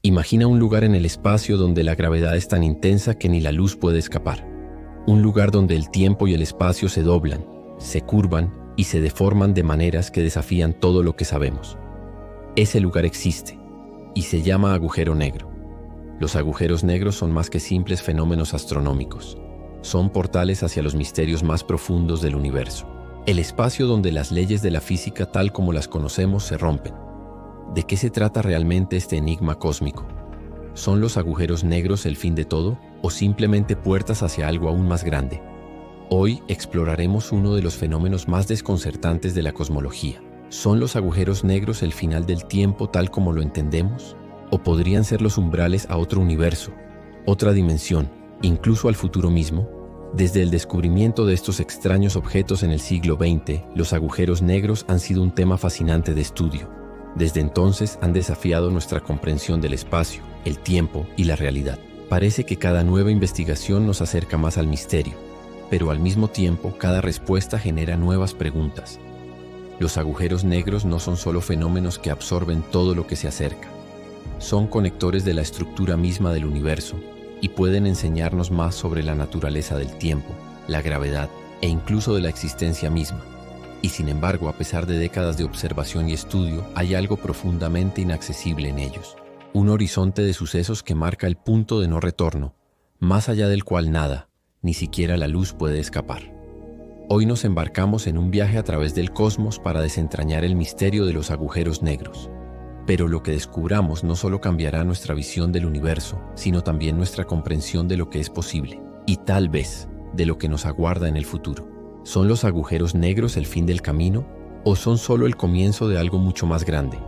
Imagina un lugar en el espacio donde la gravedad es tan intensa que ni la luz puede escapar. Un lugar donde el tiempo y el espacio se doblan, se curvan y se deforman de maneras que desafían todo lo que sabemos. Ese lugar existe y se llama agujero negro. Los agujeros negros son más que simples fenómenos astronómicos. Son portales hacia los misterios más profundos del universo. El espacio donde las leyes de la física tal como las conocemos se rompen. ¿De qué se trata realmente este enigma cósmico? ¿Son los agujeros negros el fin de todo o simplemente puertas hacia algo aún más grande? Hoy exploraremos uno de los fenómenos más desconcertantes de la cosmología. ¿Son los agujeros negros el final del tiempo tal como lo entendemos? ¿O podrían ser los umbrales a otro universo, otra dimensión, incluso al futuro mismo? Desde el descubrimiento de estos extraños objetos en el siglo XX, los agujeros negros han sido un tema fascinante de estudio. Desde entonces han desafiado nuestra comprensión del espacio, el tiempo y la realidad. Parece que cada nueva investigación nos acerca más al misterio, pero al mismo tiempo cada respuesta genera nuevas preguntas. Los agujeros negros no son solo fenómenos que absorben todo lo que se acerca. Son conectores de la estructura misma del universo y pueden enseñarnos más sobre la naturaleza del tiempo, la gravedad e incluso de la existencia misma. Y sin embargo, a pesar de décadas de observación y estudio, hay algo profundamente inaccesible en ellos. Un horizonte de sucesos que marca el punto de no retorno, más allá del cual nada, ni siquiera la luz puede escapar. Hoy nos embarcamos en un viaje a través del cosmos para desentrañar el misterio de los agujeros negros. Pero lo que descubramos no solo cambiará nuestra visión del universo, sino también nuestra comprensión de lo que es posible, y tal vez de lo que nos aguarda en el futuro. ¿Son los agujeros negros el fin del camino o son solo el comienzo de algo mucho más grande?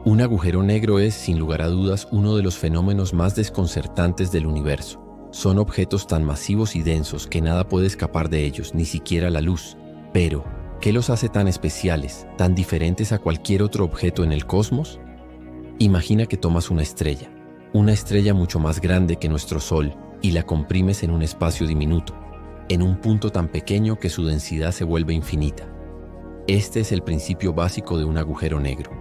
Un agujero negro es, sin lugar a dudas, uno de los fenómenos más desconcertantes del universo. Son objetos tan masivos y densos que nada puede escapar de ellos, ni siquiera la luz. Pero, ¿qué los hace tan especiales, tan diferentes a cualquier otro objeto en el cosmos? Imagina que tomas una estrella mucho más grande que nuestro Sol, y la comprimes en un espacio diminuto, en un punto tan pequeño que su densidad se vuelve infinita. Este es el principio básico de un agujero negro.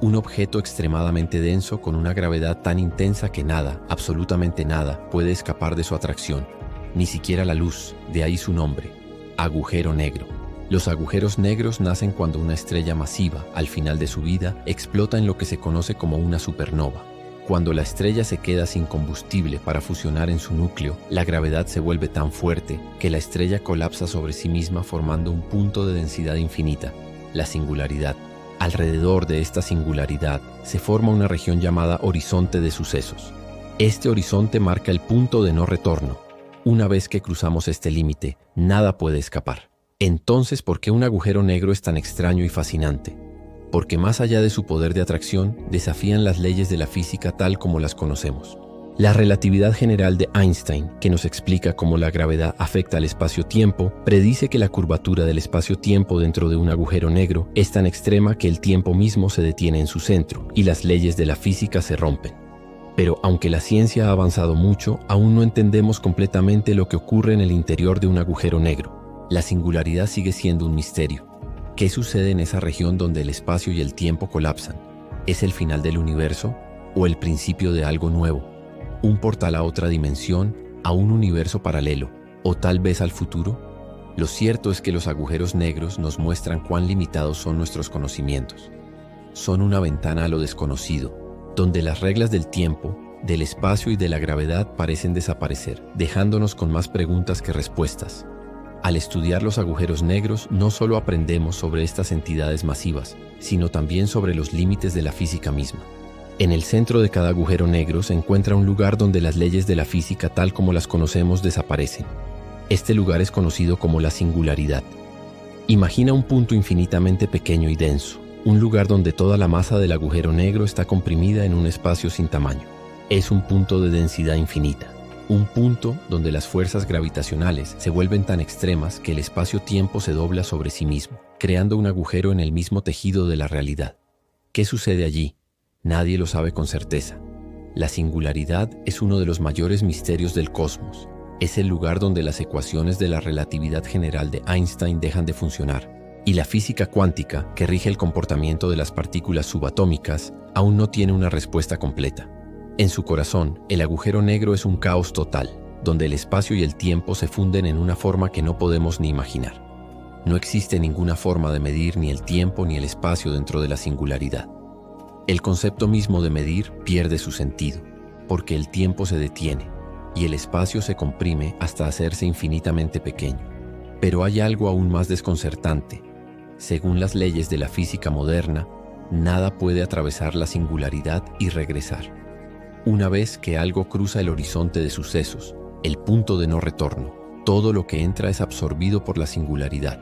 Un objeto extremadamente denso con una gravedad tan intensa que nada, absolutamente nada, puede escapar de su atracción, ni siquiera la luz, de ahí su nombre, agujero negro. Los agujeros negros nacen cuando una estrella masiva, al final de su vida, explota en lo que se conoce como una supernova. Cuando la estrella se queda sin combustible para fusionar en su núcleo, la gravedad se vuelve tan fuerte que la estrella colapsa sobre sí misma formando un punto de densidad infinita, la singularidad. Alrededor de esta singularidad se forma una región llamada horizonte de sucesos. Este horizonte marca el punto de no retorno. Una vez que cruzamos este límite, nada puede escapar. Entonces, ¿por qué un agujero negro es tan extraño y fascinante? Porque más allá de su poder de atracción, desafían las leyes de la física tal como las conocemos. La relatividad general de Einstein, que nos explica cómo la gravedad afecta al espacio-tiempo, predice que la curvatura del espacio-tiempo dentro de un agujero negro es tan extrema que el tiempo mismo se detiene en su centro y las leyes de la física se rompen. Pero aunque la ciencia ha avanzado mucho, aún no entendemos completamente lo que ocurre en el interior de un agujero negro. La singularidad sigue siendo un misterio. ¿Qué sucede en esa región donde el espacio y el tiempo colapsan? ¿Es el final del universo o el principio de algo nuevo? ¿Un portal a otra dimensión, a un universo paralelo o tal vez al futuro? Lo cierto es que los agujeros negros nos muestran cuán limitados son nuestros conocimientos. Son una ventana a lo desconocido, donde las reglas del tiempo, del espacio y de la gravedad parecen desaparecer, dejándonos con más preguntas que respuestas. Al estudiar los agujeros negros, no solo aprendemos sobre estas entidades masivas, sino también sobre los límites de la física misma. En el centro de cada agujero negro se encuentra un lugar donde las leyes de la física tal como las conocemos desaparecen. Este lugar es conocido como la singularidad. Imagina un punto infinitamente pequeño y denso, un lugar donde toda la masa del agujero negro está comprimida en un espacio sin tamaño. Es un punto de densidad infinita. Un punto donde las fuerzas gravitacionales se vuelven tan extremas que el espacio-tiempo se dobla sobre sí mismo, creando un agujero en el mismo tejido de la realidad. ¿Qué sucede allí? Nadie lo sabe con certeza. La singularidad es uno de los mayores misterios del cosmos. Es el lugar donde las ecuaciones de la relatividad general de Einstein dejan de funcionar, y la física cuántica, que rige el comportamiento de las partículas subatómicas, aún no tiene una respuesta completa. En su corazón, el agujero negro es un caos total, donde el espacio y el tiempo se funden en una forma que no podemos ni imaginar. No existe ninguna forma de medir ni el tiempo ni el espacio dentro de la singularidad. El concepto mismo de medir pierde su sentido, porque el tiempo se detiene y el espacio se comprime hasta hacerse infinitamente pequeño. Pero hay algo aún más desconcertante. Según las leyes de la física moderna, nada puede atravesar la singularidad y regresar. Una vez que algo cruza el horizonte de sucesos, el punto de no retorno, todo lo que entra es absorbido por la singularidad.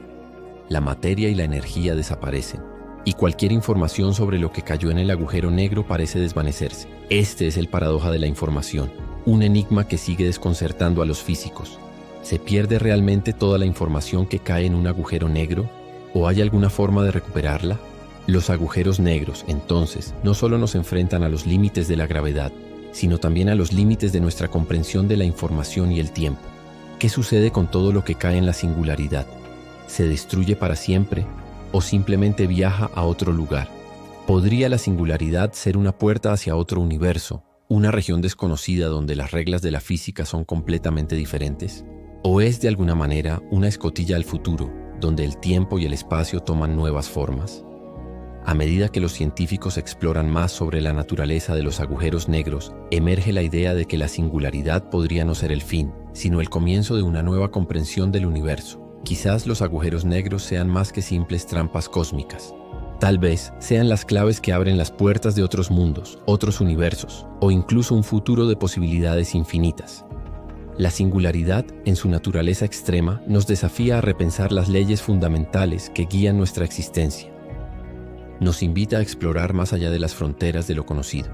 La materia y la energía desaparecen, y cualquier información sobre lo que cayó en el agujero negro parece desvanecerse. Este es el paradoja de la información, un enigma que sigue desconcertando a los físicos. ¿Se pierde realmente toda la información que cae en un agujero negro? ¿O hay alguna forma de recuperarla? Los agujeros negros, entonces, no solo nos enfrentan a los límites de la gravedad, sino también a los límites de nuestra comprensión de la información y el tiempo. ¿Qué sucede con todo lo que cae en la singularidad? ¿Se destruye para siempre o simplemente viaja a otro lugar? ¿Podría la singularidad ser una puerta hacia otro universo, una región desconocida donde las reglas de la física son completamente diferentes? ¿O es de alguna manera una escotilla al futuro, donde el tiempo y el espacio toman nuevas formas? A medida que los científicos exploran más sobre la naturaleza de los agujeros negros, emerge la idea de que la singularidad podría no ser el fin, sino el comienzo de una nueva comprensión del universo. Quizás los agujeros negros sean más que simples trampas cósmicas. Tal vez sean las claves que abren las puertas de otros mundos, otros universos, o incluso un futuro de posibilidades infinitas. La singularidad, en su naturaleza extrema, nos desafía a repensar las leyes fundamentales que guían nuestra existencia. Nos invita a explorar más allá de las fronteras de lo conocido,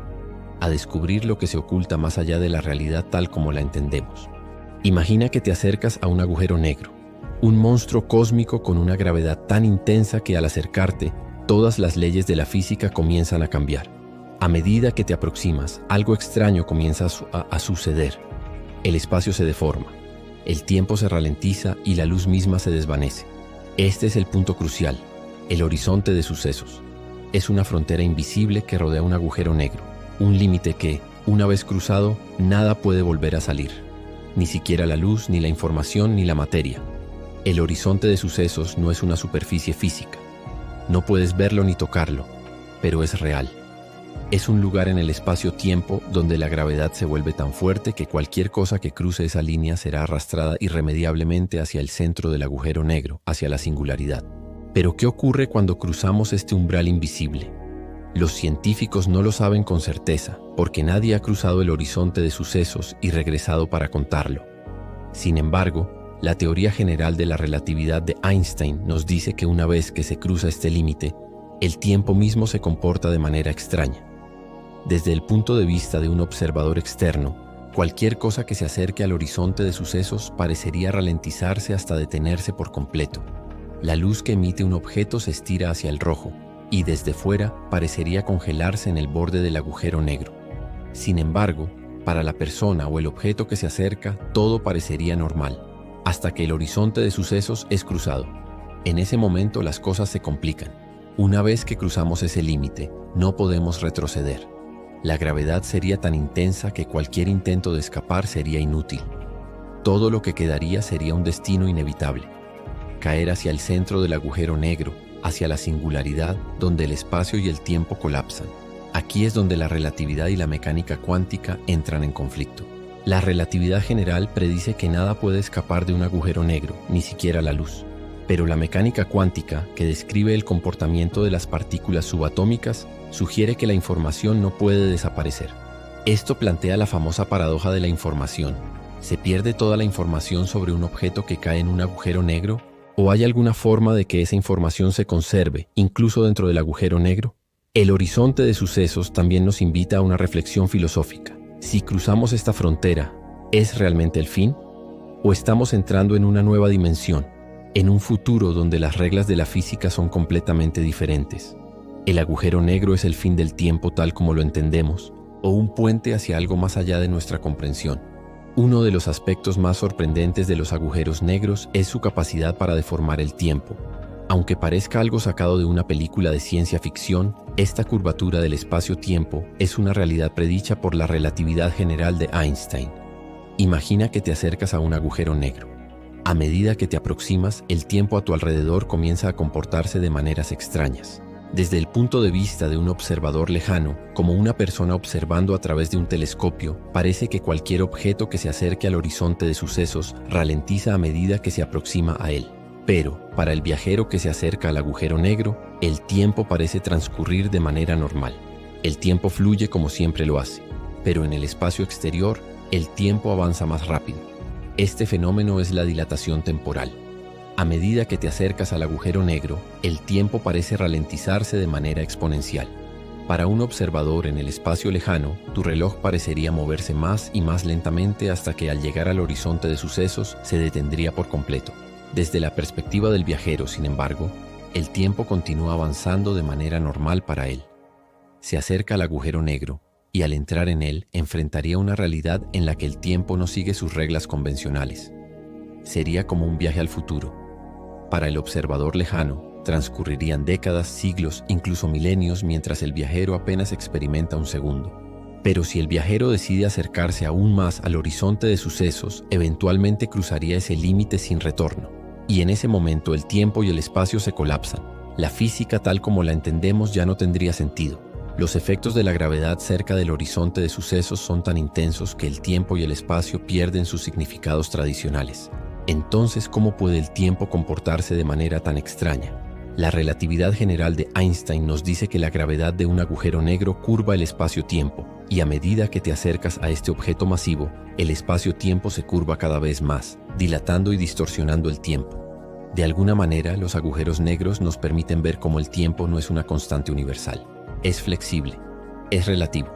a descubrir lo que se oculta más allá de la realidad tal como la entendemos. Imagina que te acercas a un agujero negro, un monstruo cósmico con una gravedad tan intensa que al acercarte, todas las leyes de la física comienzan a cambiar. A medida que te aproximas, algo extraño comienza a suceder. El espacio se deforma, el tiempo se ralentiza y la luz misma se desvanece. Este es el punto crucial, el horizonte de sucesos. Es una frontera invisible que rodea un agujero negro, un límite que, una vez cruzado, nada puede volver a salir. Ni siquiera la luz, ni la información, ni la materia. El horizonte de sucesos no es una superficie física. No puedes verlo ni tocarlo, pero es real. Es un lugar en el espacio-tiempo donde la gravedad se vuelve tan fuerte que cualquier cosa que cruce esa línea será arrastrada irremediablemente hacia el centro del agujero negro, hacia la singularidad. Pero ¿qué ocurre cuando cruzamos este umbral invisible? Los científicos no lo saben con certeza, porque nadie ha cruzado el horizonte de sucesos y regresado para contarlo. Sin embargo, la teoría general de la relatividad de Einstein nos dice que una vez que se cruza este límite, el tiempo mismo se comporta de manera extraña. Desde el punto de vista de un observador externo, cualquier cosa que se acerque al horizonte de sucesos parecería ralentizarse hasta detenerse por completo. La luz que emite un objeto se estira hacia el rojo, y desde fuera parecería congelarse en el borde del agujero negro. Sin embargo, para la persona o el objeto que se acerca, todo parecería normal, hasta que el horizonte de sucesos es cruzado. En ese momento las cosas se complican. Una vez que cruzamos ese límite, no podemos retroceder. La gravedad sería tan intensa que cualquier intento de escapar sería inútil. Todo lo que quedaría sería un destino inevitable. Caer hacia el centro del agujero negro, hacia la singularidad, donde el espacio y el tiempo colapsan. Aquí es donde la relatividad y la mecánica cuántica entran en conflicto. La relatividad general predice que nada puede escapar de un agujero negro, ni siquiera la luz. Pero la mecánica cuántica, que describe el comportamiento de las partículas subatómicas, sugiere que la información no puede desaparecer. Esto plantea la famosa paradoja de la información. ¿Se pierde toda la información sobre un objeto que cae en un agujero negro? ¿O hay alguna forma de que esa información se conserve, incluso dentro del agujero negro? El horizonte de sucesos también nos invita a una reflexión filosófica. Si cruzamos esta frontera, ¿es realmente el fin? ¿O estamos entrando en una nueva dimensión, en un futuro donde las reglas de la física son completamente diferentes? ¿El agujero negro es el fin del tiempo tal como lo entendemos, o un puente hacia algo más allá de nuestra comprensión? Uno de los aspectos más sorprendentes de los agujeros negros es su capacidad para deformar el tiempo. Aunque parezca algo sacado de una película de ciencia ficción, esta curvatura del espacio-tiempo es una realidad predicha por la relatividad general de Einstein. Imagina que te acercas a un agujero negro. A medida que te aproximas, el tiempo a tu alrededor comienza a comportarse de maneras extrañas. Desde el punto de vista de un observador lejano, como una persona observando a través de un telescopio, parece que cualquier objeto que se acerque al horizonte de sucesos ralentiza a medida que se aproxima a él. Pero, para el viajero que se acerca al agujero negro, el tiempo parece transcurrir de manera normal. El tiempo fluye como siempre lo hace, pero en el espacio exterior, el tiempo avanza más rápido. Este fenómeno es la dilatación temporal. A medida que te acercas al agujero negro, el tiempo parece ralentizarse de manera exponencial. Para un observador en el espacio lejano, tu reloj parecería moverse más y más lentamente hasta que al llegar al horizonte de sucesos se detendría por completo. Desde la perspectiva del viajero, sin embargo, el tiempo continúa avanzando de manera normal para él. Se acerca al agujero negro y al entrar en él enfrentaría una realidad en la que el tiempo no sigue sus reglas convencionales. Sería como un viaje al futuro. Para el observador lejano, transcurrirían décadas, siglos, incluso milenios, mientras el viajero apenas experimenta un segundo. Pero si el viajero decide acercarse aún más al horizonte de sucesos, eventualmente cruzaría ese límite sin retorno. Y en ese momento el tiempo y el espacio se colapsan. La física tal como la entendemos ya no tendría sentido. Los efectos de la gravedad cerca del horizonte de sucesos son tan intensos que el tiempo y el espacio pierden sus significados tradicionales. Entonces, ¿cómo puede el tiempo comportarse de manera tan extraña? La relatividad general de Einstein nos dice que la gravedad de un agujero negro curva el espacio-tiempo, y a medida que te acercas a este objeto masivo, el espacio-tiempo se curva cada vez más, dilatando y distorsionando el tiempo. De alguna manera, los agujeros negros nos permiten ver cómo el tiempo no es una constante universal. Es flexible, es relativo.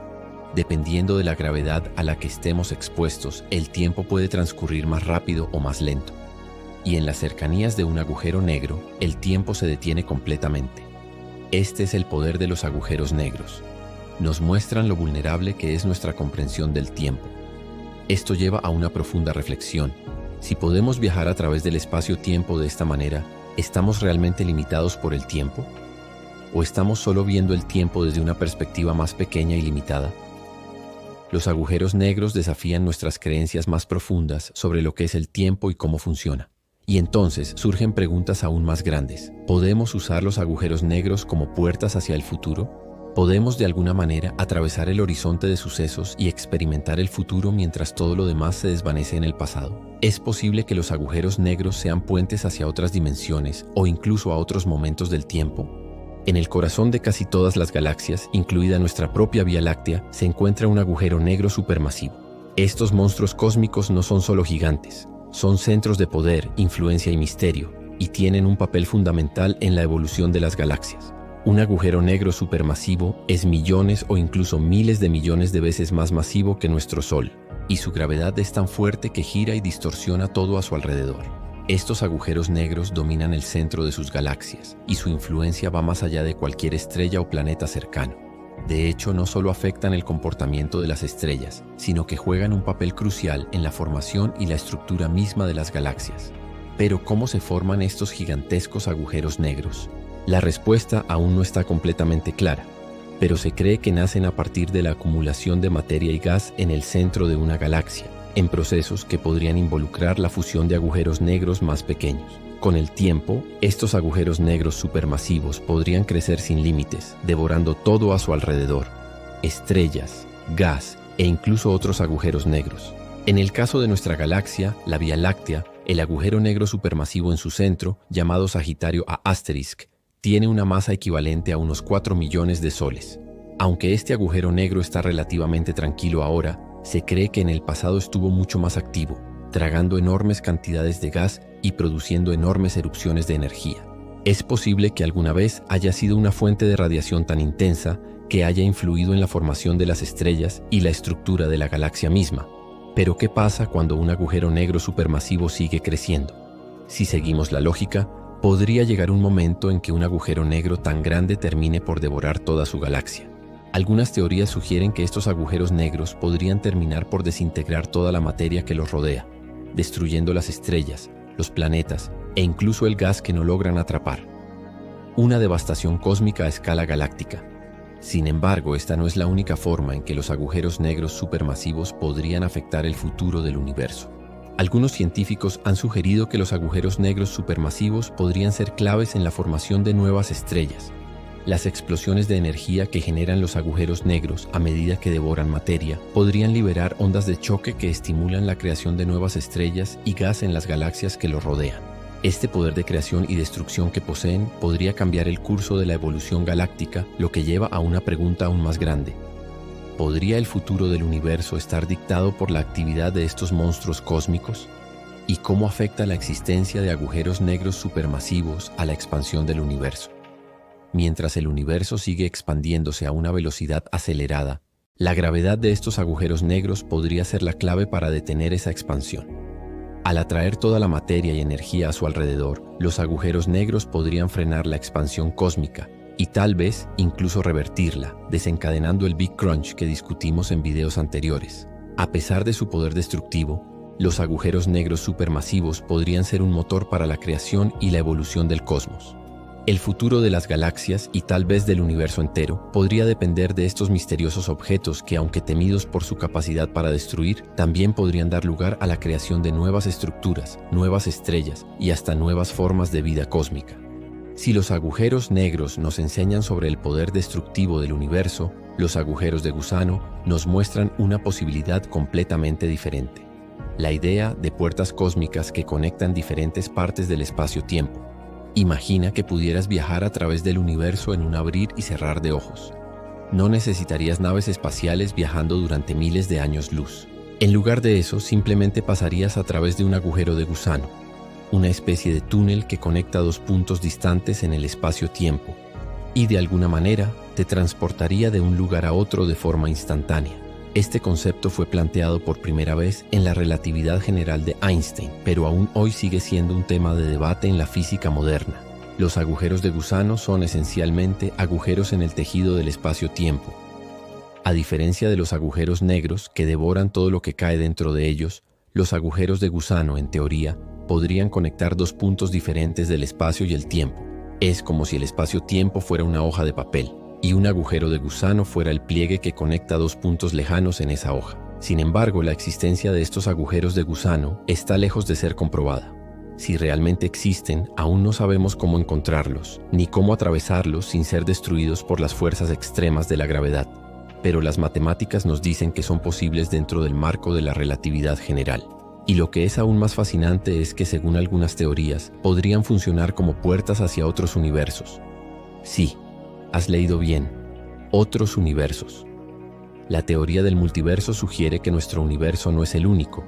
Dependiendo de la gravedad a la que estemos expuestos, el tiempo puede transcurrir más rápido o más lento. Y en las cercanías de un agujero negro, el tiempo se detiene completamente. Este es el poder de los agujeros negros. Nos muestran lo vulnerable que es nuestra comprensión del tiempo. Esto lleva a una profunda reflexión. Si podemos viajar a través del espacio-tiempo de esta manera, ¿estamos realmente limitados por el tiempo? ¿O estamos solo viendo el tiempo desde una perspectiva más pequeña y limitada? Los agujeros negros desafían nuestras creencias más profundas sobre lo que es el tiempo y cómo funciona. Y entonces surgen preguntas aún más grandes. ¿Podemos usar los agujeros negros como puertas hacia el futuro? ¿Podemos de alguna manera atravesar el horizonte de sucesos y experimentar el futuro mientras todo lo demás se desvanece en el pasado? ¿Es posible que los agujeros negros sean puentes hacia otras dimensiones o incluso a otros momentos del tiempo? En el corazón de casi todas las galaxias, incluida nuestra propia Vía Láctea, se encuentra un agujero negro supermasivo. Estos monstruos cósmicos no son solo gigantes, son centros de poder, influencia y misterio, y tienen un papel fundamental en la evolución de las galaxias. Un agujero negro supermasivo es millones o incluso miles de millones de veces más masivo que nuestro Sol, y su gravedad es tan fuerte que gira y distorsiona todo a su alrededor. Estos agujeros negros dominan el centro de sus galaxias, y su influencia va más allá de cualquier estrella o planeta cercano. De hecho, no solo afectan el comportamiento de las estrellas, sino que juegan un papel crucial en la formación y la estructura misma de las galaxias. Pero, ¿cómo se forman estos gigantescos agujeros negros? La respuesta aún no está completamente clara, pero se cree que nacen a partir de la acumulación de materia y gas en el centro de una galaxia, en procesos que podrían involucrar la fusión de agujeros negros más pequeños. Con el tiempo, estos agujeros negros supermasivos podrían crecer sin límites, devorando todo a su alrededor: estrellas, gas e incluso otros agujeros negros. En el caso de nuestra galaxia, la Vía Láctea, el agujero negro supermasivo en su centro, llamado Sagitario A Asterisk, tiene una masa equivalente a unos 4 millones de soles. Aunque este agujero negro está relativamente tranquilo ahora, se cree que en el pasado estuvo mucho más activo, tragando enormes cantidades de gas y produciendo enormes erupciones de energía. Es posible que alguna vez haya sido una fuente de radiación tan intensa que haya influido en la formación de las estrellas y la estructura de la galaxia misma. Pero ¿qué pasa cuando un agujero negro supermasivo sigue creciendo? Si seguimos la lógica, podría llegar un momento en que un agujero negro tan grande termine por devorar toda su galaxia. Algunas teorías sugieren que estos agujeros negros podrían terminar por desintegrar toda la materia que los rodea, destruyendo las estrellas, los planetas e incluso el gas que no logran atrapar. una devastación cósmica a escala galáctica. Sin embargo, esta no es la única forma en que los agujeros negros supermasivos podrían afectar el futuro del universo. Algunos científicos han sugerido que los agujeros negros supermasivos podrían ser claves en la formación de nuevas estrellas. Las explosiones de energía que generan los agujeros negros a medida que devoran materia podrían liberar ondas de choque que estimulan la creación de nuevas estrellas y gas en las galaxias que los rodean. Este poder de creación y destrucción que poseen podría cambiar el curso de la evolución galáctica, lo que lleva a una pregunta aún más grande. ¿Podría el futuro del universo estar dictado por la actividad de estos monstruos cósmicos? ¿Y cómo afecta la existencia de agujeros negros supermasivos a la expansión del universo? Mientras el universo sigue expandiéndose a una velocidad acelerada, la gravedad de estos agujeros negros podría ser la clave para detener esa expansión. Al atraer toda la materia y energía a su alrededor, los agujeros negros podrían frenar la expansión cósmica y tal vez incluso revertirla, desencadenando el Big Crunch que discutimos en videos anteriores. A pesar de su poder destructivo, los agujeros negros supermasivos podrían ser un motor para la creación y la evolución del cosmos. El futuro de las galaxias y tal vez del universo entero podría depender de estos misteriosos objetos que, aunque temidos por su capacidad para destruir, también podrían dar lugar a la creación de nuevas estructuras, nuevas estrellas y hasta nuevas formas de vida cósmica. Si los agujeros negros nos enseñan sobre el poder destructivo del universo, los agujeros de gusano nos muestran una posibilidad completamente diferente. La idea de puertas cósmicas que conectan diferentes partes del espacio-tiempo. Imagina que pudieras viajar a través del universo en un abrir y cerrar de ojos. No necesitarías naves espaciales viajando durante miles de años luz. En lugar de eso, simplemente pasarías a través de un agujero de gusano, una especie de túnel que conecta dos puntos distantes en el espacio-tiempo, y de alguna manera te transportaría de un lugar a otro de forma instantánea. Este concepto fue planteado por primera vez en la relatividad general de Einstein, pero aún hoy sigue siendo un tema de debate en la física moderna. Los agujeros de gusano son esencialmente agujeros en el tejido del espacio-tiempo. A diferencia de los agujeros negros que devoran todo lo que cae dentro de ellos, los agujeros de gusano, en teoría, podrían conectar dos puntos diferentes del espacio y el tiempo. Es como si el espacio-tiempo fuera una hoja de papel y un agujero de gusano fuera el pliegue que conecta dos puntos lejanos en esa hoja. Sin embargo, la existencia de estos agujeros de gusano está lejos de ser comprobada. Si realmente existen, aún no sabemos cómo encontrarlos, ni cómo atravesarlos sin ser destruidos por las fuerzas extremas de la gravedad. Pero las matemáticas nos dicen que son posibles dentro del marco de la relatividad general. Y lo que es aún más fascinante es que, según algunas teorías, podrían funcionar como puertas hacia otros universos. Sí, has leído bien, otros universos. La teoría del multiverso sugiere que nuestro universo no es el único.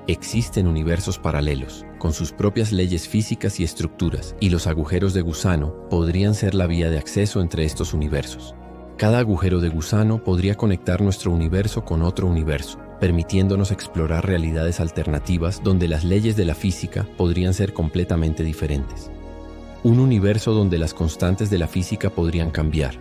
Existen universos paralelos, con sus propias leyes físicas y estructuras, y los agujeros de gusano podrían ser la vía de acceso entre estos universos. Cada agujero de gusano podría conectar nuestro universo con otro universo, permitiéndonos explorar realidades alternativas donde las leyes de la física podrían ser completamente diferentes. Un universo donde las constantes de la física podrían cambiar,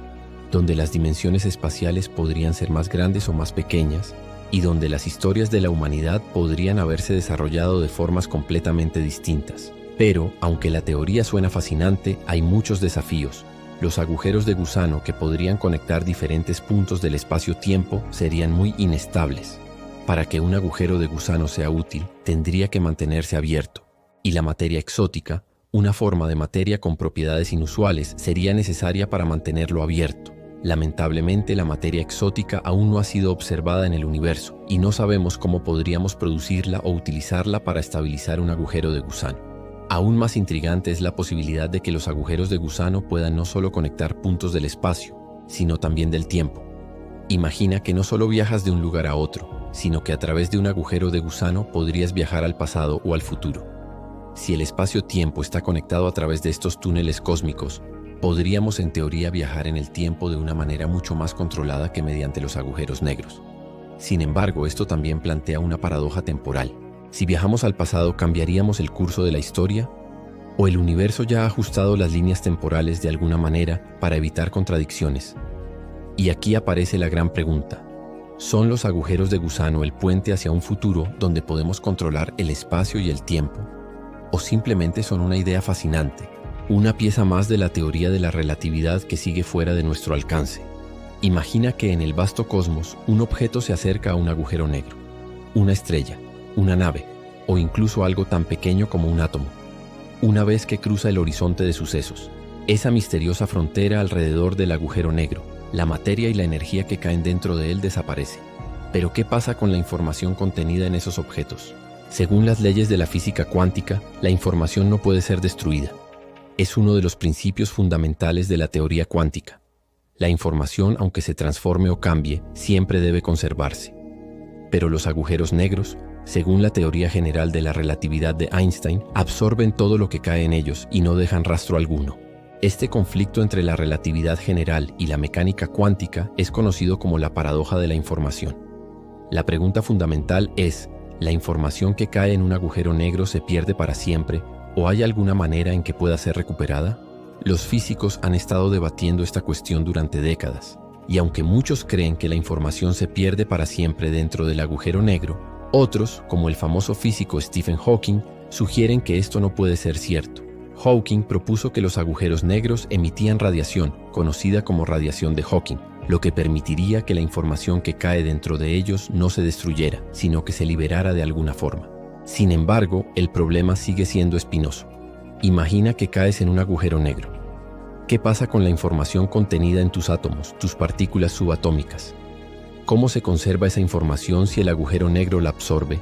donde las dimensiones espaciales podrían ser más grandes o más pequeñas, y donde las historias de la humanidad podrían haberse desarrollado de formas completamente distintas. Pero, aunque la teoría suena fascinante, hay muchos desafíos. Los agujeros de gusano que podrían conectar diferentes puntos del espacio-tiempo serían muy inestables. Para que un agujero de gusano sea útil, tendría que mantenerse abierto, y la materia exótica, una forma de materia con propiedades inusuales, sería necesaria para mantenerlo abierto. Lamentablemente, la materia exótica aún no ha sido observada en el universo, y no sabemos cómo podríamos producirla o utilizarla para estabilizar un agujero de gusano. Aún más intrigante es la posibilidad de que los agujeros de gusano puedan no solo conectar puntos del espacio, sino también del tiempo. Imagina que no solo viajas de un lugar a otro, sino que a través de un agujero de gusano podrías viajar al pasado o al futuro. Si el espacio-tiempo está conectado a través de estos túneles cósmicos, podríamos en teoría viajar en el tiempo de una manera mucho más controlada que mediante los agujeros negros. Sin embargo, esto también plantea una paradoja temporal. Si viajamos al pasado, ¿cambiaríamos el curso de la historia? ¿O el universo ya ha ajustado las líneas temporales de alguna manera para evitar contradicciones? Y aquí aparece la gran pregunta. ¿Son los agujeros de gusano el puente hacia un futuro donde podemos controlar el espacio y el tiempo? ¿O simplemente son una idea fascinante, una pieza más de la teoría de la relatividad que sigue fuera de nuestro alcance. Imagina que en el vasto cosmos un objeto se acerca a un agujero negro, una estrella, una nave o incluso algo tan pequeño como un átomo. Una vez que cruza el horizonte de sucesos, esa misteriosa frontera alrededor del agujero negro, la materia y la energía que caen dentro de él desaparece. Pero ¿qué pasa con la información contenida en esos objetos? Según las leyes de la física cuántica, la información no puede ser destruida. Es uno de los principios fundamentales de la teoría cuántica. La información, aunque se transforme o cambie, siempre debe conservarse. Pero los agujeros negros, según la teoría general de la relatividad de Einstein, absorben todo lo que cae en ellos y no dejan rastro alguno. Este conflicto entre la relatividad general y la mecánica cuántica es conocido como la paradoja de la información. La pregunta fundamental es, ¿la información que cae en un agujero negro se pierde para siempre o hay alguna manera en que pueda ser recuperada? Los físicos han estado debatiendo esta cuestión durante décadas, y aunque muchos creen que la información se pierde para siempre dentro del agujero negro, otros, como el famoso físico Stephen Hawking, sugieren que esto no puede ser cierto. Hawking propuso que los agujeros negros emitían radiación, conocida como radiación de Hawking, lo que permitiría que la información que cae dentro de ellos no se destruyera, sino que se liberara de alguna forma. Sin embargo, el problema sigue siendo espinoso. Imagina que caes en un agujero negro. ¿Qué pasa con la información contenida en tus átomos, tus partículas subatómicas? ¿Cómo se conserva esa información si el agujero negro la absorbe?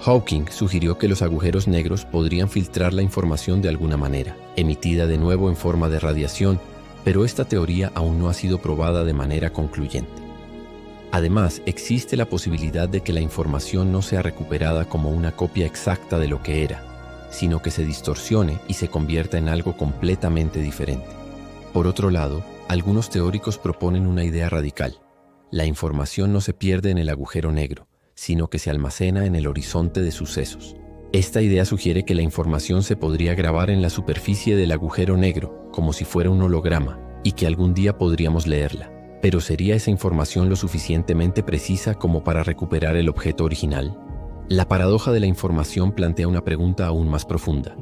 Hawking sugirió que los agujeros negros podrían filtrar la información de alguna manera, emitida de nuevo en forma de radiación, pero esta teoría aún no ha sido probada de manera concluyente. Además, existe la posibilidad de que la información no sea recuperada como una copia exacta de lo que era, sino que se distorsione y se convierta en algo completamente diferente. Por otro lado, algunos teóricos proponen una idea radical. La información no se pierde en el agujero negro, sino que se almacena en el horizonte de sucesos. Esta idea sugiere que la información se podría grabar en la superficie del agujero negro, como si fuera un holograma, y que algún día podríamos leerla. Pero ¿sería esa información lo suficientemente precisa como para recuperar el objeto original? La paradoja de la información plantea una pregunta aún más profunda.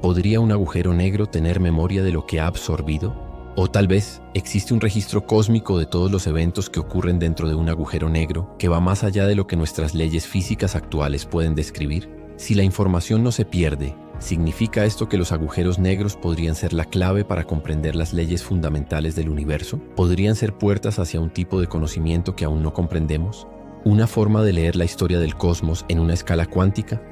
¿Podría un agujero negro tener memoria de lo que ha absorbido? O tal vez existe un registro cósmico de todos los eventos que ocurren dentro de un agujero negro que va más allá de lo que nuestras leyes físicas actuales pueden describir. Si la información no se pierde, ¿significa esto que los agujeros negros podrían ser la clave para comprender las leyes fundamentales del universo? ¿Podrían ser puertas hacia un tipo de conocimiento que aún no comprendemos? ¿Una forma de leer la historia del cosmos en una escala cuántica?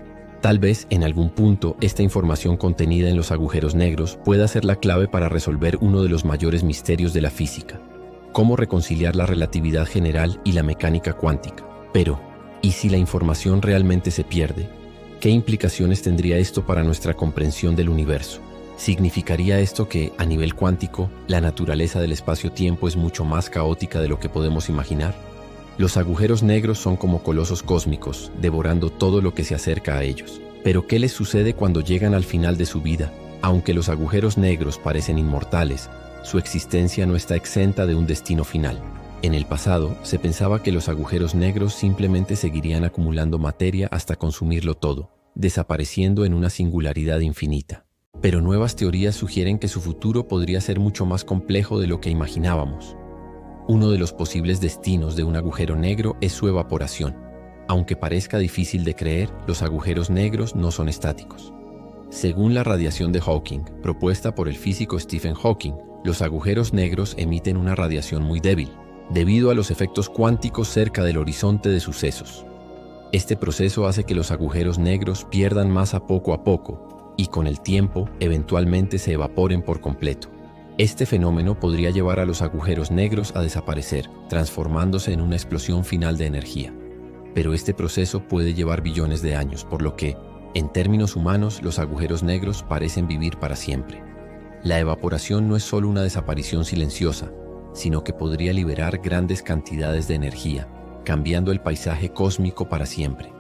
Tal vez, en algún punto, esta información contenida en los agujeros negros pueda ser la clave para resolver uno de los mayores misterios de la física: cómo reconciliar la relatividad general y la mecánica cuántica. Pero, ¿y si la información realmente se pierde? ¿Qué implicaciones tendría esto para nuestra comprensión del universo? ¿Significaría esto que, a nivel cuántico, la naturaleza del espacio-tiempo es mucho más caótica de lo que podemos imaginar? Los agujeros negros son como colosos cósmicos, devorando todo lo que se acerca a ellos. Pero ¿qué les sucede cuando llegan al final de su vida? Aunque los agujeros negros parecen inmortales, su existencia no está exenta de un destino final. En el pasado, se pensaba que los agujeros negros simplemente seguirían acumulando materia hasta consumirlo todo, desapareciendo en una singularidad infinita. Pero nuevas teorías sugieren que su futuro podría ser mucho más complejo de lo que imaginábamos. Uno de los posibles destinos de un agujero negro es su evaporación. Aunque parezca difícil de creer, los agujeros negros no son estáticos. Según la radiación de Hawking, propuesta por el físico Stephen Hawking, los agujeros negros emiten una radiación muy débil, debido a los efectos cuánticos cerca del horizonte de sucesos. Este proceso hace que los agujeros negros pierdan masa poco a poco y con el tiempo eventualmente se evaporen por completo. Este fenómeno podría llevar a los agujeros negros a desaparecer, transformándose en una explosión final de energía. Pero este proceso puede llevar billones de años, por lo que, en términos humanos, los agujeros negros parecen vivir para siempre. La evaporación no es solo una desaparición silenciosa, sino que podría liberar grandes cantidades de energía, cambiando el paisaje cósmico para siempre.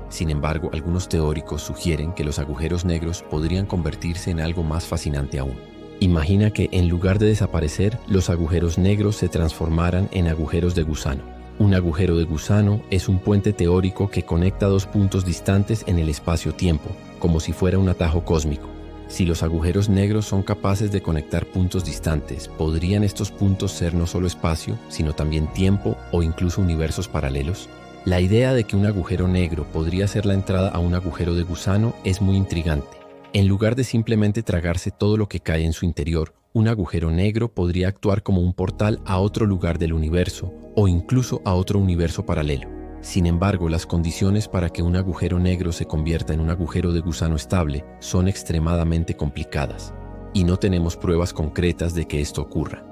Sin embargo, algunos teóricos sugieren que los agujeros negros podrían convertirse en algo más fascinante aún. Imagina que, en lugar de desaparecer, los agujeros negros se transformaran en agujeros de gusano. Un agujero de gusano es un puente teórico que conecta dos puntos distantes en el espacio-tiempo, como si fuera un atajo cósmico. Si los agujeros negros son capaces de conectar puntos distantes, ¿podrían estos puntos ser no solo espacio, sino también tiempo o incluso universos paralelos? La idea de que un agujero negro podría ser la entrada a un agujero de gusano es muy intrigante. En lugar de simplemente tragarse todo lo que cae en su interior, un agujero negro podría actuar como un portal a otro lugar del universo o incluso a otro universo paralelo. Sin embargo, las condiciones para que un agujero negro se convierta en un agujero de gusano estable son extremadamente complicadas, y no tenemos pruebas concretas de que esto ocurra.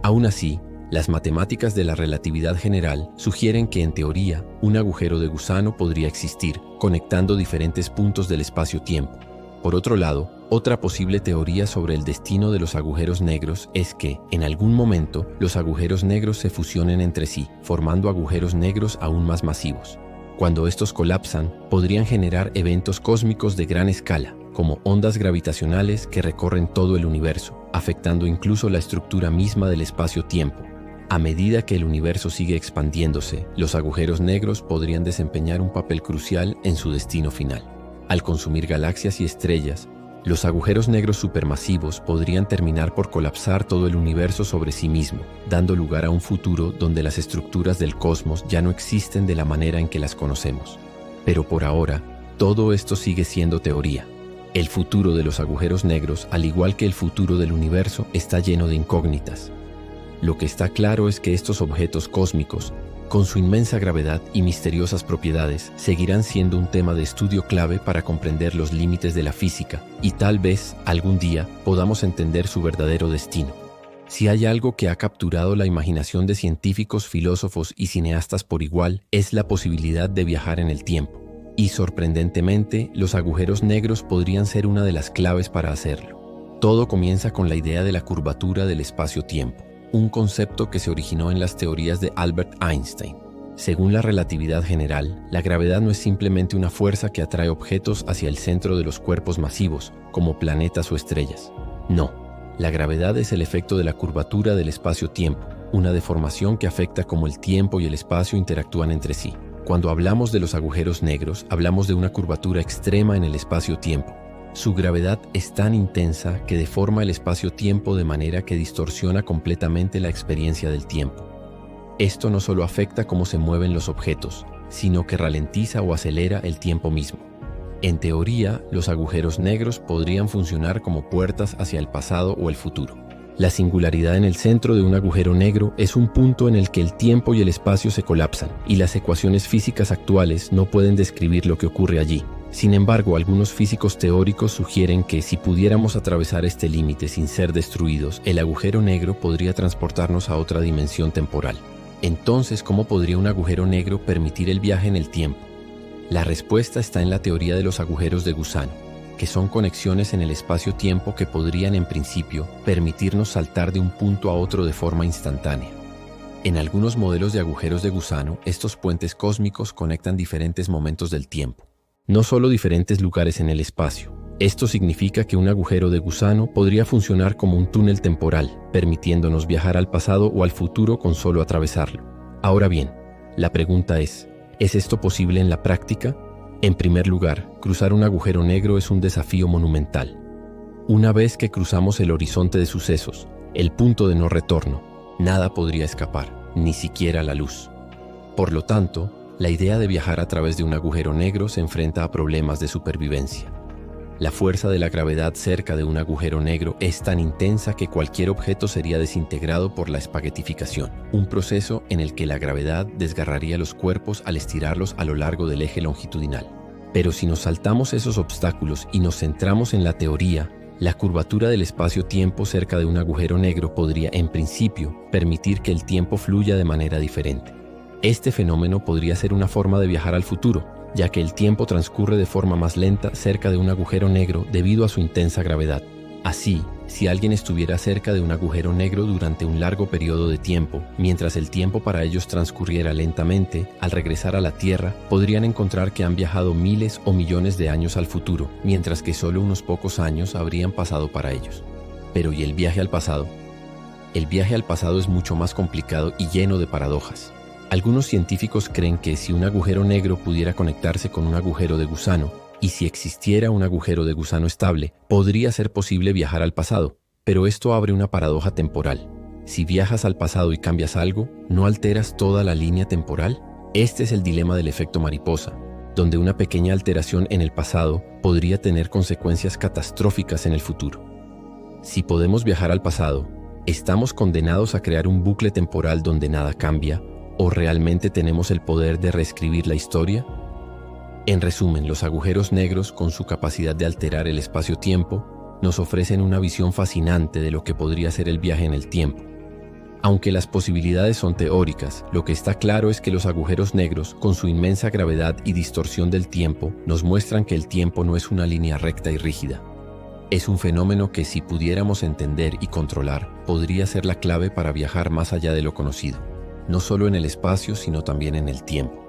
Aún así, las matemáticas de la relatividad general sugieren que, en teoría, un agujero de gusano podría existir, conectando diferentes puntos del espacio-tiempo. Por otro lado, otra posible teoría sobre el destino de los agujeros negros es que, en algún momento, los agujeros negros se fusionen entre sí, formando agujeros negros aún más masivos. Cuando estos colapsan, podrían generar eventos cósmicos de gran escala, como ondas gravitacionales que recorren todo el universo, afectando incluso la estructura misma del espacio-tiempo. A medida que el universo sigue expandiéndose, los agujeros negros podrían desempeñar un papel crucial en su destino final. Al consumir galaxias y estrellas, los agujeros negros supermasivos podrían terminar por colapsar todo el universo sobre sí mismo, dando lugar a un futuro donde las estructuras del cosmos ya no existen de la manera en que las conocemos. Pero por ahora, todo esto sigue siendo teoría. El futuro de los agujeros negros, al igual que el futuro del universo, está lleno de incógnitas. Lo que está claro es que estos objetos cósmicos, con su inmensa gravedad y misteriosas propiedades, seguirán siendo un tema de estudio clave para comprender los límites de la física y tal vez, algún día, podamos entender su verdadero destino. Si hay algo que ha capturado la imaginación de científicos, filósofos y cineastas por igual, es la posibilidad de viajar en el tiempo. Y sorprendentemente, los agujeros negros podrían ser una de las claves para hacerlo. Todo comienza con la idea de la curvatura del espacio-tiempo, un concepto que se originó en las teorías de Albert Einstein. Según la relatividad general, la gravedad no es simplemente una fuerza que atrae objetos hacia el centro de los cuerpos masivos, como planetas o estrellas. No, la gravedad es el efecto de la curvatura del espacio-tiempo, una deformación que afecta cómo el tiempo y el espacio interactúan entre sí. Cuando hablamos de los agujeros negros, hablamos de una curvatura extrema en el espacio-tiempo. Su gravedad es tan intensa que deforma el espacio-tiempo de manera que distorsiona completamente la experiencia del tiempo. Esto no solo afecta cómo se mueven los objetos, sino que ralentiza o acelera el tiempo mismo. En teoría, los agujeros negros podrían funcionar como puertas hacia el pasado o el futuro. La singularidad en el centro de un agujero negro es un punto en el que el tiempo y el espacio se colapsan, y las ecuaciones físicas actuales no pueden describir lo que ocurre allí. Sin embargo, algunos físicos teóricos sugieren que si pudiéramos atravesar este límite sin ser destruidos, el agujero negro podría transportarnos a otra dimensión temporal. Entonces, ¿cómo podría un agujero negro permitir el viaje en el tiempo? La respuesta está en la teoría de los agujeros de gusano, que son conexiones en el espacio-tiempo que podrían, en principio, permitirnos saltar de un punto a otro de forma instantánea. En algunos modelos de agujeros de gusano, estos puentes cósmicos conectan diferentes momentos del tiempo, no solo diferentes lugares en el espacio. Esto significa que un agujero de gusano podría funcionar como un túnel temporal, permitiéndonos viajar al pasado o al futuro con solo atravesarlo. Ahora bien, la pregunta ¿es esto posible en la práctica? En primer lugar, cruzar un agujero negro es un desafío monumental. Una vez que cruzamos el horizonte de sucesos, el punto de no retorno, nada podría escapar, ni siquiera la luz. Por lo tanto, la idea de viajar a través de un agujero negro se enfrenta a problemas de supervivencia. La fuerza de la gravedad cerca de un agujero negro es tan intensa que cualquier objeto sería desintegrado por la espaguetificación, un proceso en el que la gravedad desgarraría los cuerpos al estirarlos a lo largo del eje longitudinal. Pero si nos saltamos esos obstáculos y nos centramos en la teoría, la curvatura del espacio-tiempo cerca de un agujero negro podría, en principio, permitir que el tiempo fluya de manera diferente. Este fenómeno podría ser una forma de viajar al futuro, ya que el tiempo transcurre de forma más lenta cerca de un agujero negro debido a su intensa gravedad. Así, si alguien estuviera cerca de un agujero negro durante un largo periodo de tiempo, mientras el tiempo para ellos transcurriera lentamente, al regresar a la Tierra, podrían encontrar que han viajado miles o millones de años al futuro, mientras que solo unos pocos años habrían pasado para ellos. Pero ¿y el viaje al pasado? El viaje al pasado es mucho más complicado y lleno de paradojas. Algunos científicos creen que si un agujero negro pudiera conectarse con un agujero de gusano, Y si existiera un agujero de gusano estable, podría ser posible viajar al pasado, pero esto abre una paradoja temporal. Si viajas al pasado y cambias algo, ¿no alteras toda la línea temporal? Este es el dilema del efecto mariposa, donde una pequeña alteración en el pasado podría tener consecuencias catastróficas en el futuro. Si podemos viajar al pasado, ¿estamos condenados a crear un bucle temporal donde nada cambia? ¿O realmente tenemos el poder de reescribir la historia? En resumen, los agujeros negros, con su capacidad de alterar el espacio-tiempo, nos ofrecen una visión fascinante de lo que podría ser el viaje en el tiempo. Aunque las posibilidades son teóricas, lo que está claro es que los agujeros negros, con su inmensa gravedad y distorsión del tiempo, nos muestran que el tiempo no es una línea recta y rígida. Es un fenómeno que, si pudiéramos entender y controlar, podría ser la clave para viajar más allá de lo conocido, no solo en el espacio, sino también en el tiempo.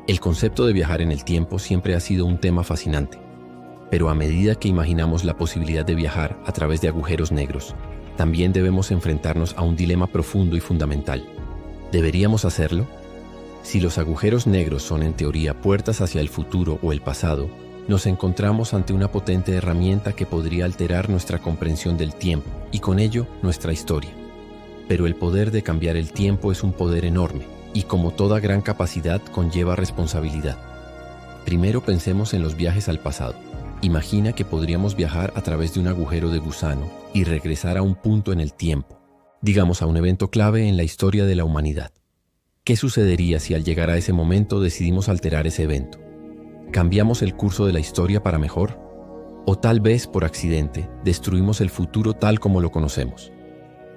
El concepto de viajar en el tiempo siempre ha sido un tema fascinante, pero a medida que imaginamos la posibilidad de viajar a través de agujeros negros, también debemos enfrentarnos a un dilema profundo y fundamental. ¿Deberíamos hacerlo? Si los agujeros negros son en teoría puertas hacia el futuro o el pasado, nos encontramos ante una potente herramienta que podría alterar nuestra comprensión del tiempo y con ello nuestra historia. Pero el poder de cambiar el tiempo es un poder enorme y, como toda gran capacidad, conlleva responsabilidad. Primero pensemos en los viajes al pasado. Imagina que podríamos viajar a través de un agujero de gusano y regresar a un punto en el tiempo, digamos a un evento clave en la historia de la humanidad. ¿Qué sucedería si al llegar a ese momento decidimos alterar ese evento? ¿Cambiamos el curso de la historia para mejor? ¿O tal vez, por accidente, destruimos el futuro tal como lo conocemos?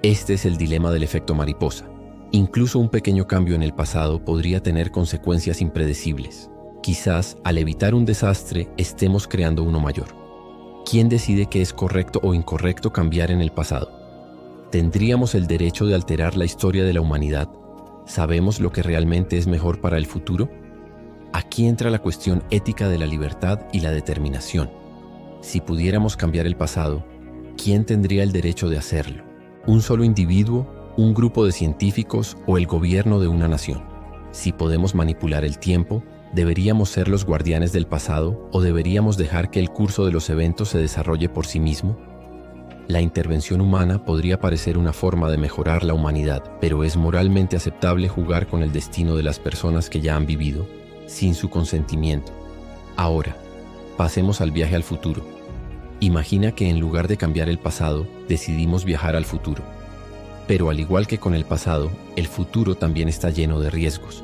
Este es el dilema del efecto mariposa. Incluso un pequeño cambio en el pasado podría tener consecuencias impredecibles. Quizás, al evitar un desastre, estemos creando uno mayor. ¿Quién decide qué es correcto o incorrecto cambiar en el pasado? ¿Tendríamos el derecho de alterar la historia de la humanidad? ¿Sabemos lo que realmente es mejor para el futuro? Aquí entra la cuestión ética de la libertad y la determinación. Si pudiéramos cambiar el pasado, ¿quién tendría el derecho de hacerlo? ¿Un solo individuo, un grupo de científicos o el gobierno de una nación? Si podemos manipular el tiempo, ¿deberíamos ser los guardianes del pasado o deberíamos dejar que el curso de los eventos se desarrolle por sí mismo? La intervención humana podría parecer una forma de mejorar la humanidad, pero ¿es moralmente aceptable jugar con el destino de las personas que ya han vivido, sin su consentimiento? Ahora, pasemos al viaje al futuro. Imagina que en lugar de cambiar el pasado, decidimos viajar al futuro. Pero al igual que con el pasado, el futuro también está lleno de riesgos.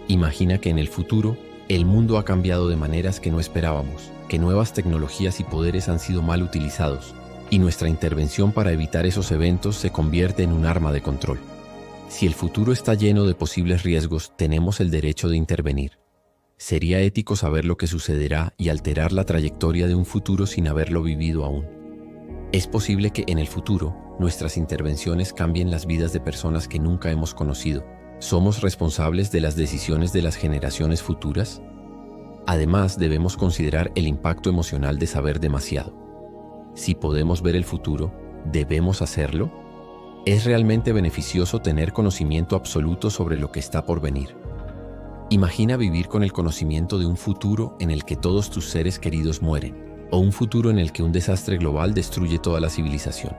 Imagina que en el futuro, el mundo ha cambiado de maneras que no esperábamos, que nuevas tecnologías y poderes han sido mal utilizados, y nuestra intervención para evitar esos eventos se convierte en un arma de control. Si el futuro está lleno de posibles riesgos, tenemos el derecho de intervenir. ¿Sería ético saber lo que sucederá y alterar la trayectoria de un futuro sin haberlo vivido aún? Es posible que en el futuro, nuestras intervenciones cambien las vidas de personas que nunca hemos conocido. ¿Somos responsables de las decisiones de las generaciones futuras? Además, debemos considerar el impacto emocional de saber demasiado. Si podemos ver el futuro, ¿debemos hacerlo? ¿Es realmente beneficioso tener conocimiento absoluto sobre lo que está por venir? Imagina vivir con el conocimiento de un futuro en el que todos tus seres queridos mueren, o un futuro en el que un desastre global destruye toda la civilización.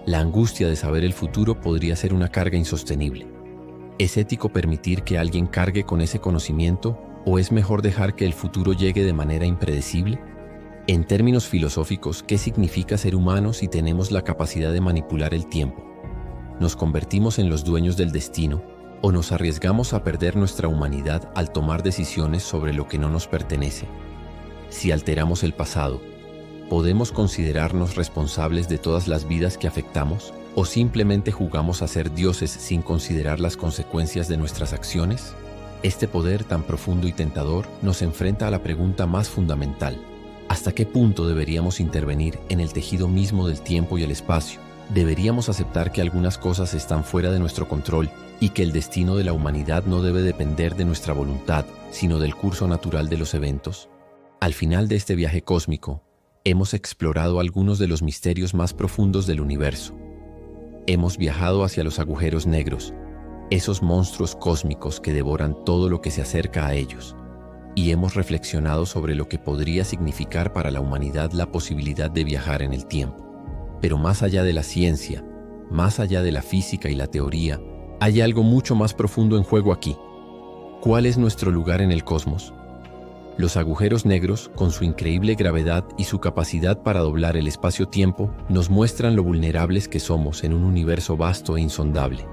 La angustia de saber el futuro podría ser una carga insostenible. ¿Es ético permitir que alguien cargue con ese conocimiento o es mejor dejar que el futuro llegue de manera impredecible? En términos filosóficos, ¿qué significa ser humanos si tenemos la capacidad de manipular el tiempo? ¿Nos convertimos en los dueños del destino o nos arriesgamos a perder nuestra humanidad al tomar decisiones sobre lo que no nos pertenece? Si alteramos el pasado, ¿podemos considerarnos responsables de todas las vidas que afectamos? ¿O simplemente jugamos a ser dioses sin considerar las consecuencias de nuestras acciones? Este poder tan profundo y tentador nos enfrenta a la pregunta más fundamental: ¿hasta qué punto deberíamos intervenir en el tejido mismo del tiempo y el espacio? ¿Deberíamos aceptar que algunas cosas están fuera de nuestro control y que el destino de la humanidad no debe depender de nuestra voluntad, sino del curso natural de los eventos? Al final de este viaje cósmico, hemos explorado algunos de los misterios más profundos del universo. Hemos viajado hacia los agujeros negros, esos monstruos cósmicos que devoran todo lo que se acerca a ellos. y hemos reflexionado sobre lo que podría significar para la humanidad la posibilidad de viajar en el tiempo. Pero más allá de la ciencia, más allá de la física y la teoría, hay algo mucho más profundo en juego aquí. ¿Cuál es nuestro lugar en el cosmos? Los agujeros negros, con su increíble gravedad y su capacidad para doblar el espacio-tiempo, nos muestran lo vulnerables que somos en un universo vasto e insondable.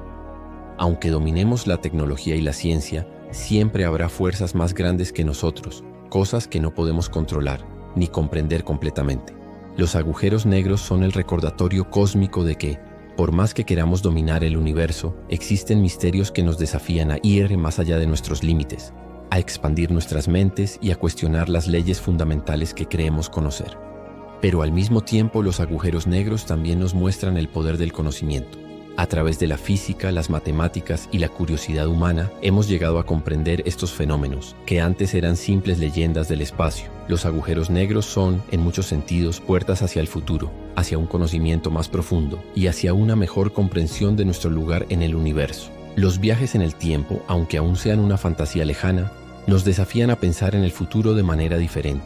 Aunque dominemos la tecnología y la ciencia, siempre habrá fuerzas más grandes que nosotros, cosas que no podemos controlar ni comprender completamente. Los agujeros negros son el recordatorio cósmico de que, por más que queramos dominar el universo, existen misterios que nos desafían a ir más allá de nuestros límites, a expandir nuestras mentes y a cuestionar las leyes fundamentales que creemos conocer. Pero al mismo tiempo, los agujeros negros también nos muestran el poder del conocimiento. A través de la física, las matemáticas y la curiosidad humana, hemos llegado a comprender estos fenómenos, que antes eran simples leyendas del espacio. Los agujeros negros son, en muchos sentidos, puertas hacia el futuro, hacia un conocimiento más profundo y hacia una mejor comprensión de nuestro lugar en el universo. Los viajes en el tiempo, aunque aún sean una fantasía lejana, nos desafían a pensar en el futuro de manera diferente.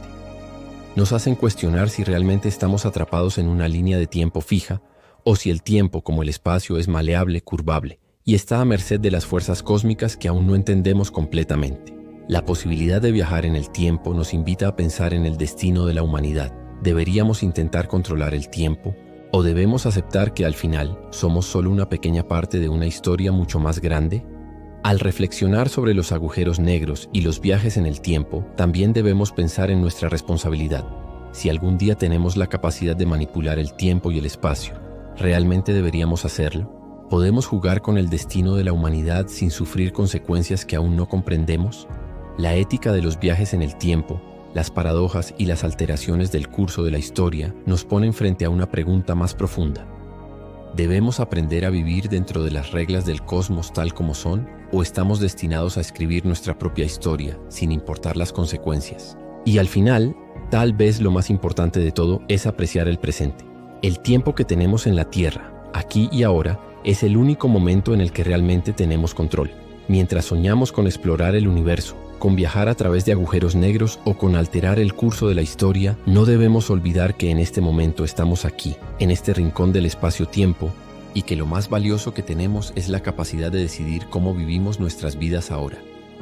Nos hacen cuestionar si realmente estamos atrapados en una línea de tiempo fija, o si el tiempo, como el espacio, es maleable, curvable, y está a merced de las fuerzas cósmicas que aún no entendemos completamente. La posibilidad de viajar en el tiempo nos invita a pensar en el destino de la humanidad. ¿Deberíamos intentar controlar el tiempo? ¿O debemos aceptar que al final somos solo una pequeña parte de una historia mucho más grande? Al reflexionar sobre los agujeros negros y los viajes en el tiempo, también debemos pensar en nuestra responsabilidad. Si algún día tenemos la capacidad de manipular el tiempo y el espacio, ¿realmente deberíamos hacerlo? ¿Podemos jugar con el destino de la humanidad sin sufrir consecuencias que aún no comprendemos? La ética de los viajes en el tiempo, las paradojas y las alteraciones del curso de la historia nos ponen frente a una pregunta más profunda. ¿Debemos aprender a vivir dentro de las reglas del cosmos tal como son? ¿O estamos destinados a escribir nuestra propia historia sin importar las consecuencias? Y al final, tal vez lo más importante de todo es apreciar el presente. El tiempo que tenemos en la Tierra, aquí y ahora, es el único momento en el que realmente tenemos control. Mientras soñamos con explorar el universo, con viajar a través de agujeros negros o con alterar el curso de la historia, no debemos olvidar que en este momento estamos aquí, en este rincón del espacio-tiempo, y que lo más valioso que tenemos es la capacidad de decidir cómo vivimos nuestras vidas ahora.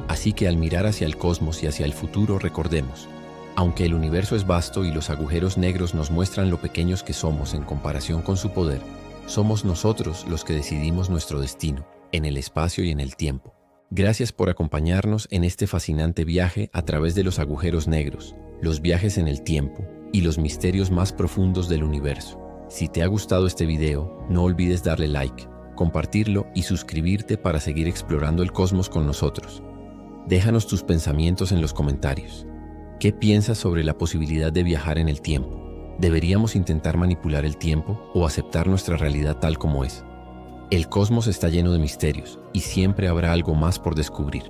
Así que al mirar hacia el cosmos y hacia el futuro, recordemos: aunque el universo es vasto y los agujeros negros nos muestran lo pequeños que somos en comparación con su poder, somos nosotros los que decidimos nuestro destino, en el espacio y en el tiempo. Gracias por acompañarnos en este fascinante viaje a través de los agujeros negros, los viajes en el tiempo y los misterios más profundos del universo. Si te ha gustado este video, no olvides darle like, compartirlo y suscribirte para seguir explorando el cosmos con nosotros. Déjanos tus pensamientos en los comentarios. ¿Qué piensas sobre la posibilidad de viajar en el tiempo? ¿Deberíamos intentar manipular el tiempo o aceptar nuestra realidad tal como es? El cosmos está lleno de misterios y siempre habrá algo más por descubrir.